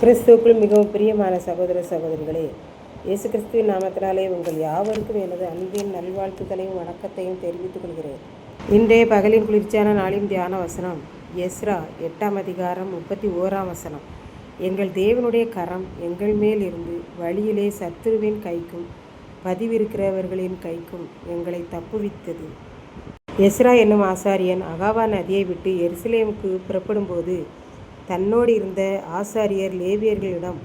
கிறிஸ்துவுக்குள் மிகவும் பிரியமான சகோதர சகோதரிகளே, இயேசு கிறிஸ்துவின் நாமத்தினாலே உங்கள் யாவருக்கும் எனது அன்பின் நல்வாழ்த்துக்களையும் வணக்கத்தையும் தெரிவித்துக் கொள்கிறேன். இன்றைய பகலின் குளிர்ச்சியான நாளின் தியான வசனம் எஸ்ரா 8ஆம் அதிகாரம் 31ஆம் வசனம். எங்கள் தேவனுடைய கரம் எங்கள் மேல் இருந்து வழியிலே சத்துருவின் கைக்கும் பதிவிருக்கிறவர்களின் கைக்கும் எங்களை தப்புவித்தது. எஸ்ரா என்னும் ஆசாரியன் அகாவா நதியை விட்டு எருசலேமுக்கு புறப்படும்போது தன்னோடு இருந்த ஆசாரியர் லேவியர்களிடம்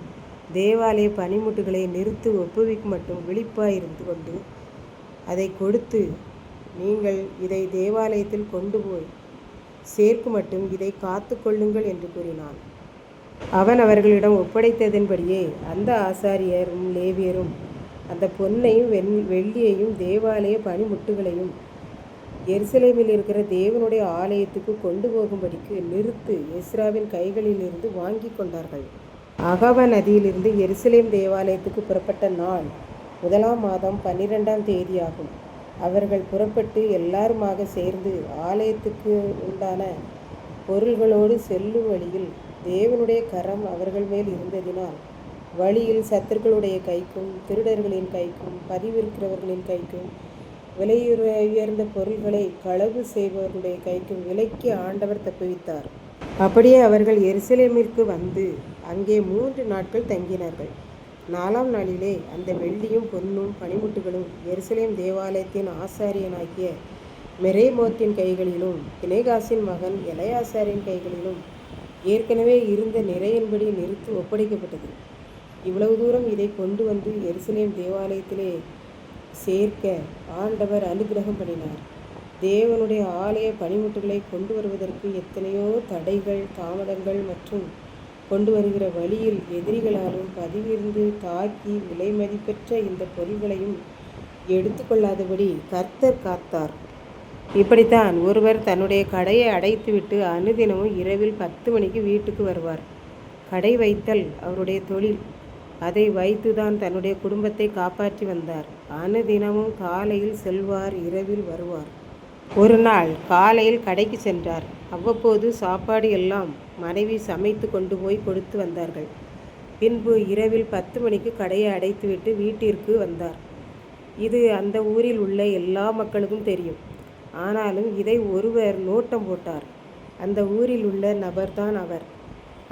தேவாலய பனிமுட்டுகளை நிறுத்து ஒப்புவிக்கும் மட்டும் விழிப்பாயிருந்து கொண்டு அதை கொடுத்து, நீங்கள் இதை தேவாலயத்தில் கொண்டு போய் சேர்க்கு மட்டும் இதை காத்து கொள்ளுங்கள் என்று கூறினான். அவன் அவர்களிடம் ஒப்படைத்ததன்படியே அந்த ஆசாரியரும் லேவியரும் அந்த பொன்னையும் வெள்ளியையும் தேவாலய பனிமுட்டுகளையும் எருசலேமில் இருக்கிற தேவனுடைய ஆலயத்துக்கு கொண்டு போகும்படிக்கு நிறுத்து எஸ்ராவின் கைகளிலிருந்து வாங்கி கொண்டார்கள். அகாவா நதியிலிருந்து எருசலேம் தேவாலயத்துக்கு புறப்பட்ட நாள் 1ஆம் மாதம் 12ஆம் தேதியாகும். அவர்கள் புறப்பட்டு எல்லாருமாக சேர்ந்து ஆலயத்துக்கு உண்டான பொருள்களோடு செல்லும் வழியில் தேவனுடைய கரம் அவர்கள் மேல் இருந்ததினால் வழியில் சத்துருக்களுடைய கைக்கும் திருடர்களின் கைக்கும் பதிவிருக்கிறவர்களின் கைக்கும் விலையுயர்ந்த பொருள்களை களவு செய்பவர்களுடைய கைக்கும் விலைக்கு ஆண்டவர் தப்புவித்தார். அப்படியே அவர்கள் எருசலேமிற்கு வந்து அங்கே 3 நாட்கள் தங்கினார்கள். 4ஆம் நாளிலே அந்த வெள்ளியும் பொன்னும் பனிமுட்டுகளும் எருசலேம் தேவாலயத்தின் ஆசாரியனாகிய மெரேமோத்தின் கைகளிலும் பினேகாசின் மகன் எலெயாசாரின் கைகளிலும் ஏற்கனவே இருந்த நிறையின்படி நிறுத்தி ஒப்படைக்கப்பட்டது. இவ்வளவு தூரம் இதை கொண்டு வந்து எருசலேம் தேவாலயத்திலே சேர்க்க ஆண்டவர் அனுகிரகம் பண்ணினார். தேவனுடைய ஆலய பனிமுட்டுகளை கொண்டு வருவதற்கு எத்தனையோ தடைகள், தாமதங்கள் மற்றும் கொண்டு வருகிற வழியில் எதிரிகளாலும் பதிவிருந்து தாக்கி விலை மதிப்பெற்ற இந்த பொருள்களையும் எடுத்துக்கொள்ளாதபடி கர்த்தர் காத்தார். இப்படித்தான் ஒருவர் தன்னுடைய கடையை அடைத்துவிட்டு அனுதினமும் இரவில் 10 மணிக்கு வீட்டுக்கு வருவார். கடை வைத்தல் அவருடைய தொழில். அதை வைத்துதான் தன்னுடைய குடும்பத்தை காப்பாற்றி வந்தார். அனுதினமும் காலையில் செல்வார், இரவில் வருவார். ஒரு நாள் காலையில் கடைக்கு சென்றார். அவ்வப்போது சாப்பாடு எல்லாம் மனைவி சமைத்து கொண்டு போய் கொடுத்து வந்தார்கள். பின்பு இரவில் 10 மணிக்கு கடையை அடைத்துவிட்டு வீட்டிற்கு வந்தார். இது அந்த ஊரில் உள்ள எல்லா மக்களுக்கும் தெரியும். ஆனாலும் இதை ஒருவர் நோட்டம் போட்டார். அந்த ஊரில் உள்ள நபர்தான் அவர்.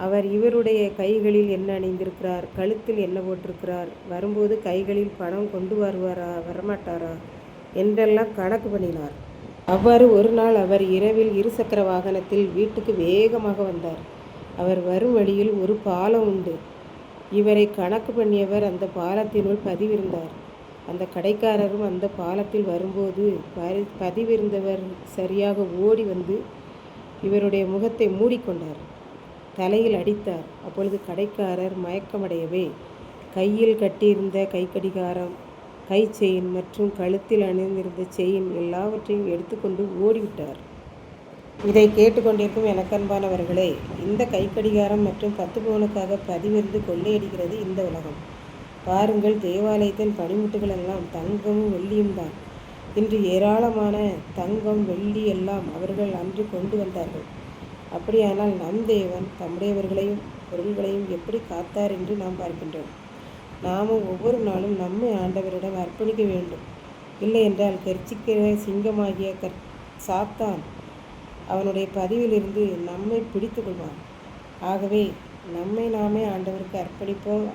அவர் இவருடைய கைகளில் என்ன அணிந்திருக்கிறார், கழுத்தில் என்ன போட்டிருக்கிறார், வரும்போது கைகளில் பணம் கொண்டு வருவாரா வரமாட்டாரா என்றெல்லாம் கணக்கு பண்ணினார். அவ்வாறு ஒரு நாள் அவர் இரவில் 2 சக்கர வாகனத்தில் வீட்டுக்கு வேகமாக வந்தார். அவர் வரும் வழியில் ஒரு பாலம் உண்டு. இவரை கணக்கு பண்ணியவர் அந்த பாலத்தினுள் பதிவிருந்தார். அந்த கடைக்காரரும் அந்த பாலத்தில் வரும்போது பதிவிருந்தவர் சரியாக ஓடி வந்து இவருடைய முகத்தை மூடிக்கொண்டார், தலையில் அடித்தார். அப்பொழுது கடைக்காரர் மயக்கமடையவே கையில் கட்டியிருந்த கைக்கடிகாரம், கை செயின் மற்றும் கழுத்தில் அணிந்திருந்த செயின் எல்லாவற்றையும் எடுத்துக்கொண்டு ஓடிவிட்டார். இதை கேட்டுக்கொண்டிருக்கும் எனக்கன்பானவர்களே, இந்த கைக்கடிகாரம் மற்றும் 10 பவுனுக்காக பதிவிருந்து கொள்ளையடிக்கிறது இந்த உலகம். பாருங்கள், தேவாலயத்தின் பனிமுட்டுகள் எல்லாம் தங்கமும் வெள்ளியும் தான். இன்று ஏராளமான தங்கம் வெள்ளி எல்லாம் அவர்கள் அன்று கொண்டு வந்தார்கள். அப்படியானால் நம் தேவன் தம்முடையவர்களையும் பொருள்களையும் எப்படி காத்தார் என்று நாம் பார்க்கின்றோம். நாமும் ஒவ்வொரு நாளும் நம்மை ஆண்டவரிடம் அர்ப்பணிக்க வேண்டும். இல்லை என்றால் கர்ச்சிக்கிற சிங்கமாகிய சாத்தான் அவனுடைய பதிவிலிருந்து நம்மை பிடித்து கொள்வான். ஆகவே நம்மை நாமே ஆண்டவருக்கு அர்ப்பணிப்போம்.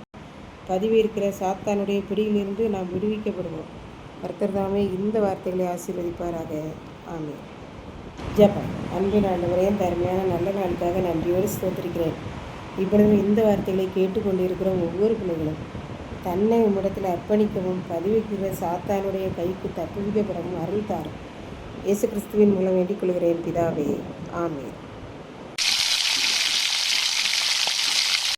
பதிவு இருக்கிற சாத்தானுடைய பிடியிலிருந்து நாம் விடுவிக்கப்படுவோம். கர்த்தர் தாமே இந்த வார்த்தைகளை ஆசீர்வதிப்பாராக. ஆமென். ஜெபம். அன்பின் ஆண்டவரே, தருமையான நல்ல நாளுக்காக நன்றியோடு ஸ்தோத்திரிக்கிறேன். இப்பொழுது இந்த வார்த்தைகளை கேட்டுக்கொண்டிருக்கிற ஒவ்வொரு பிள்ளைகளும் தன்னை உம்மிடத்தில் அர்ப்பணிக்கவும் பதிவுகிற சாத்தானுடைய கைக்கு தப்புவிக்கப்படவும் அருள் தாரும். இயேசு கிறிஸ்துவின் மூலம் வேண்டிக் கொள்கிறேன் பிதாவே. ஆமென்.